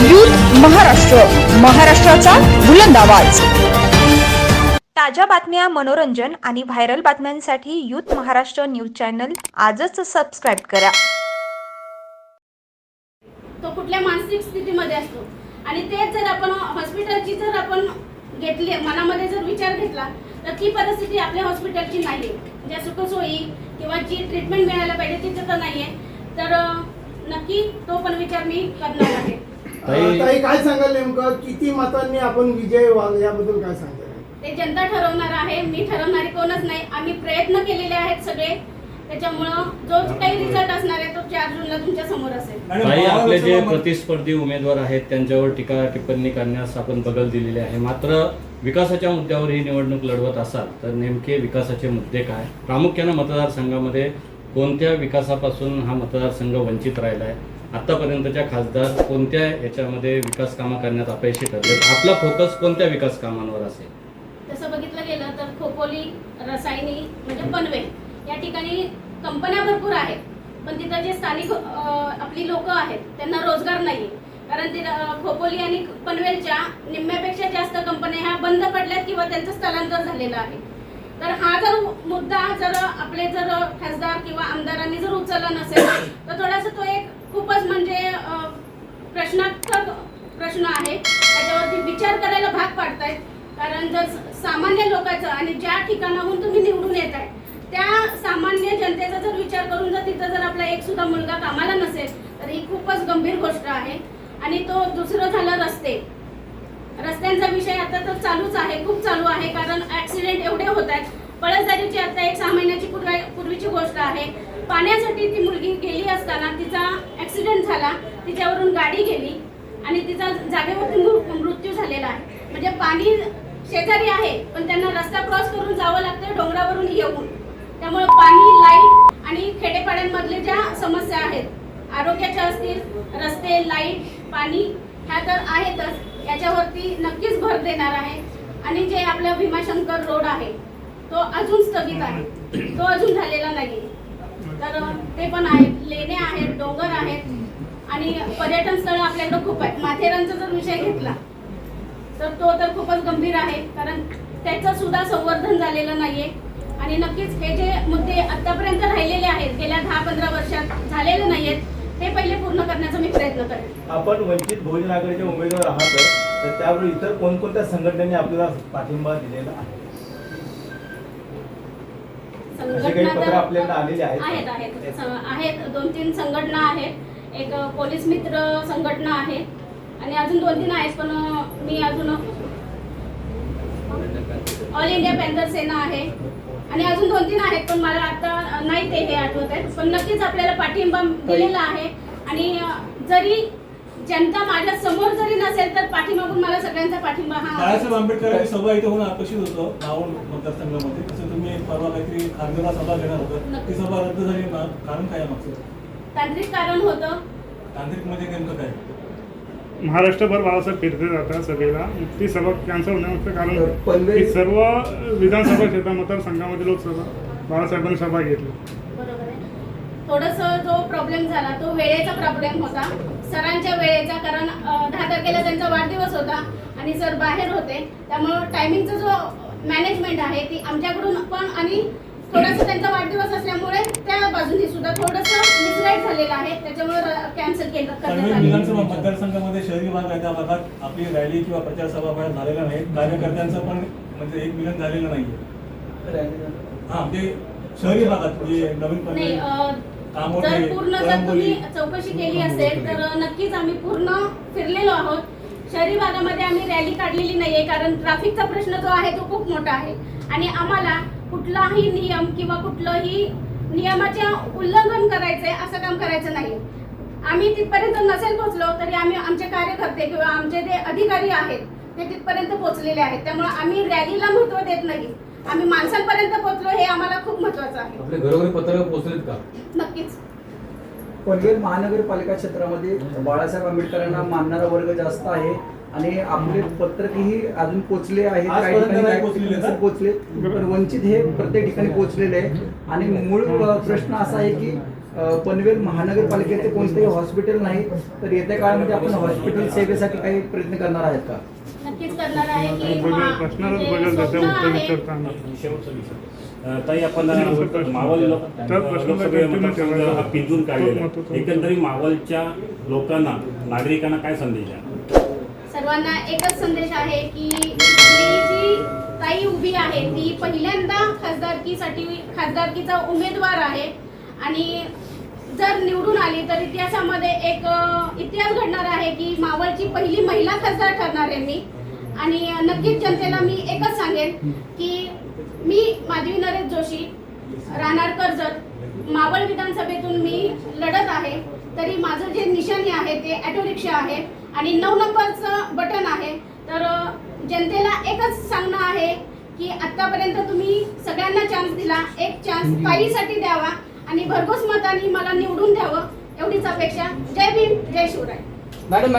Youth Maharashtra, महाराष्ट्राचा बुलंद आवाज। ताज्या बातम्या, मनोरंजन आणि व्हायरल बातम्यांसाठी यूथ महाराष्ट्र न्यूज चॅनल आजच सबस्क्राइब करा। तो कुठल्या मानसिक स्थितीमध्ये असतो आणि तेच जर आपण हॉस्पिटलची जर आपण घेतली, मनामध्ये जर विचार घेतला तर ती परिस्थिती आपल्या हॉस्पिटलची नाहीये। ज्या सुखसोयी किंवा जी ट्रीटमेंट मिळायला पाहिजे तिथं तर नाहीये, तर नक्की तो पण विचार मी करणार आहे। ताई काय सांगाल, नेमकं किती मतांनी आपण विजय व्हाल याबद्दल काय सांगताय? ते जनता ठरवणार आहे, मी ठरवणारी कोणच नाही। आम्ही प्रयत्न केलेले आहेत सगळे, त्याच्यामुळं जो काही रिझल्ट असणार आहे तो 4 जूनला तुमच्या समोर असेल। काही आपले जे प्रतिस्पर्धी उमेदवार आहेत त्यांच्यावर टीका टिप्पणी करण्यास आपण बगल दिलेले आहे, मात्र विकासाच्या मुद्द्यावर ही निवडणूक लढवत असाल तर नेमके विकासाचे मुद्दे काय? प्रामुख्याने मतदारसंघामध्ये कोणत्या विकासापासून हा मतदारसंघ वंचित राहिला आहे? आतापर्यंतच्या खासदार कोणत्या याच्यामध्ये विकास कामं करण्यात अपयशी ठरले? आपला फोकस कोणत्या विकास कामांवर असेल? तसं बघितलं गेलं तर खोपोली, रसायनी म्हणजे पनवेल या ठिकाणी कंपन्या भरपूर आहेत, पण तिथं जे स्थानिक आपली लोक आहेत त्यांना रोजगार नाही। कारण ते खोपोली आणि पनवेलच्या निम्म्यापेक्षा जास्त कंपन्या ह्या बंद पडल्यात किंवा त्यांचं स्थलांतर झालेलं आहे। तर हा जर मुद्दा जर आपले जर खासदार किंवा आमदारांनी जर उचलला नसेल तर थोडासा तो एक खूपच म्हणजे प्रश्नार्थक प्रश्न आहे, त्याच्यावरती विचार करायला भाग पाडतायत। कारण जर सामान्य लोकांचं आणि ज्या ठिकाणाहून तुम्ही निवडून येत आहे त्या सामान्य जनतेचा जर विचार करून जर तिथं जर आपला एक सुद्धा मुलगा कामाला नसेल तर ही खूपच गंभीर गोष्ट आहे। आणि तो दुसरं झालं रस्त्यांचा विषय आता तर चालूच आहे, खूप चालू आहे, कारण ऍक्सिडेंट एवढे होत आहेत। पळसदारीची आता एक 6 महिन्याची पूर्वीची गोष्ट आहे, पाण्यासाठी ती मुलगी गेली असताना तिचा ऍक्सिडेंट झाला, तिच्यावरून गाडी गेली आणि तिचा जागेवरती मृत्यू झालेला आहे। म्हणजे पाणी शेजारी आहे पण त्यांना रस्ता क्रॉस करून जावं लागतं डोंगरावरून येऊन। त्यामुळे पाणी, लाईट आणि खेडेपाड्यांमधले ज्या समस्या आहेत, आरोग्याच्या असतील, रस्ते, लाईट, पाणी ह्या तर आहेतच, याच्यावरती नक्कीच भर देणार आहे। आणि जे आपलं भीमाशंकर रोड आहे तो अजून स्थगित आहे, तो अजून झालेला नाही, तर ते पण आहेत। लेणे आहेत, डोंगर आहेत आणि पर्यटन स्थळ आपल्याकडे खूप आहेत। माथेरानचा जर विषय घेतला तर तो तर खूपच गंभीर आहे, कारण त्याचं सुद्धा संवर्धन झालेलं नाहीये। आणि नक्कीच हे जे मुद्दे आतापर्यंत राहिलेले आहेत, गेल्या 10-15 वर्षात झालेले नाहीयेत, ते पहिले पूर्ण करण्याचा मी प्रयत्न करेन। आपण वंचित बहुजन आघाडीचे उमेदवार आहात, तर त्यावेळी इतर कोणकोणत्या संघटनांनी आपल्याला पाठिंबा दिलेला आहे? संघटना आपल्याला आलेले आहेत 2-3 संघटना आहेत। एक पोलीस मित्र संघटना आहे आणि अजून 2-3 आहेत, पण मी अजून ऑल इंडिया पॅन्थर सेना आहे आणि अजून 2-3 आहेत, पण मला आता नाही ते हे आठवत आहेत। पण नक्कीच आपल्याला पाठिंबा दिलेला आहे आणि जरी जनता माझ्या समोर जरी नसेल तर पाठीमागून मला सगळ्यांचा पाठिंबा हा। बाळासाहेब आंबेडकरांची सभा इथे होणं अपेक्षित होतं नावड मतदारसंघामध्ये, तसं तुम्ही परवा काहीतरी खासदार सभा घेणार होतं, ती सभा रद्द झाली ना, कारण काय मागचं? तांत्रिक कारण होतं। तांत्रिक म्हणजे नेमकं काय? महाराष्ट्रभर बाळासाहेब फिरते जातात सभेला, ती सभा कॅन्सल होण्याचं कारण की सर्व विधानसभा क्षेत्र मतदारसंघामध्ये लोकसभा बाळासाहेबांनी सभा घेतली। बरोबर आहे। थोडंसं जो प्रॉब्लेम झाला तो वेळेचा प्रॉब्लेम होता, सरांच्या वेळेचा, कारण 10 तारखेला त्यांचा वाढदिवस होता आणि सर बाहेर होते, त्यामुळं टायमिंगचा जो मॅनेजमेंट आहे ती आमच्याकडून पण आणि थोडासा त्यांचा वाढदिवस असल्यामुळे त्या बाजूने सुद्धा थोडंसं मिसगाईड झालेलं आहे, त्याच्यामुळे कॅन्सल केलं। विधानसभा मतदारसंघामध्ये शहरी भाग आहे, त्या भागात आपली रॅली किंवा प्रचार सभा बाहेर झालेल्या नाहीत, कार्यकर्त्यांचं पण म्हणजे एक मिलन झालेलं नाहीये। हा, म्हणजे शहरी भागात जे नवीनपणे जर पूर्ण जर तुम्ही चौकशी केली असेल तर नक्कीच आम्ही पूर्ण फिरलेलो आहोत। शहरी भागामध्ये आम्ही रॅली काढलेली नाहीये, कारण ट्रॅफिकचा प्रश्न जो आहे तो खूप मोठा आहे आणि आम्हाला कुठलाही नियम किंवा कुठलंही नियमाचे उल्लंघन करायचंय असं काम करायचं नाही। आम्ही तिथपर्यंत नसेल पोहोचलो तरी आम्ही आमचे कार्यकर्ते किंवा आमचे जे अधिकारी आहेत ते तिथपर्यंत पोहोचलेले आहेत, त्यामुळे आम्ही रॅलीला महत्त्व देत नाही, आम्ही माणसांपर्यंत पोहोचलो हे आम्हाला खूप महत्त्वाचं आहे। आपले घरोघरी पत्रक पोहोचलेत का? नक्कीच। पनवेल महानगरपालिका क्षेत्रामध्ये बाळासाहेब आंबेडकरांना मानणारा वर्ग जास्त आहे आणि आपले पत्रकही अजून पोहोचले आहेत, काही ठिकाणी पोहोचले, पण वंचित हे प्रत्येक ठिकाणी पोहोचलेले आहे। आणि मूळ प्रश्न असा आहे की पनवेल महानगरपालिकेचे कोणतेही हॉस्पिटल नाही, तर येत्या काळामध्ये आपण हॉस्पिटल सेवेसाठी काही प्रयत्न करणार आहेत का? नक्कीच करणार आहे की प्रश्नालाच म्हणजे बदल त्याच्या स्वप्न उत्तर आहे. विचारताना ताई आपण मावळ लोकसभेला हा पिंजून काढलेला आहे. एकंदरीत मावळच्या लोकांना नागरिकांना काय संदेश आहे? सर्वांना एकच संदेश आहे की आपली जी ताई उभी आहे ती पहिल्यांदा खासदारकीचा उमेदवार आहे आणि जर निवडून आली तर इतिहासामध्ये एक इतिहास घडणार आहे की मावळची पहिली महिला खासदार ठरणार आहे मी. आणि नक्कीच जनतेला मी एकच सांगेन की मी माधवी नरेश जोशी राहणार कर्जत मावळ विधानसभेतून मी लढत आहे. तरी माझं जे निशाणी आहे ते ऑटो रिक्षा आहे आणि 9 नंबरचं बटन आहे. तर जनतेला एकच सांगणं आहे की आतापर्यंत तुम्ही सगळ्यांना चान्स दिला, एक चान्स ताईसाठी द्यावा आणि भरघोस मतांनी मला निवडून द्यावं एवढीच अपेक्षा. जय भीम, जय शिवराय. मॅडम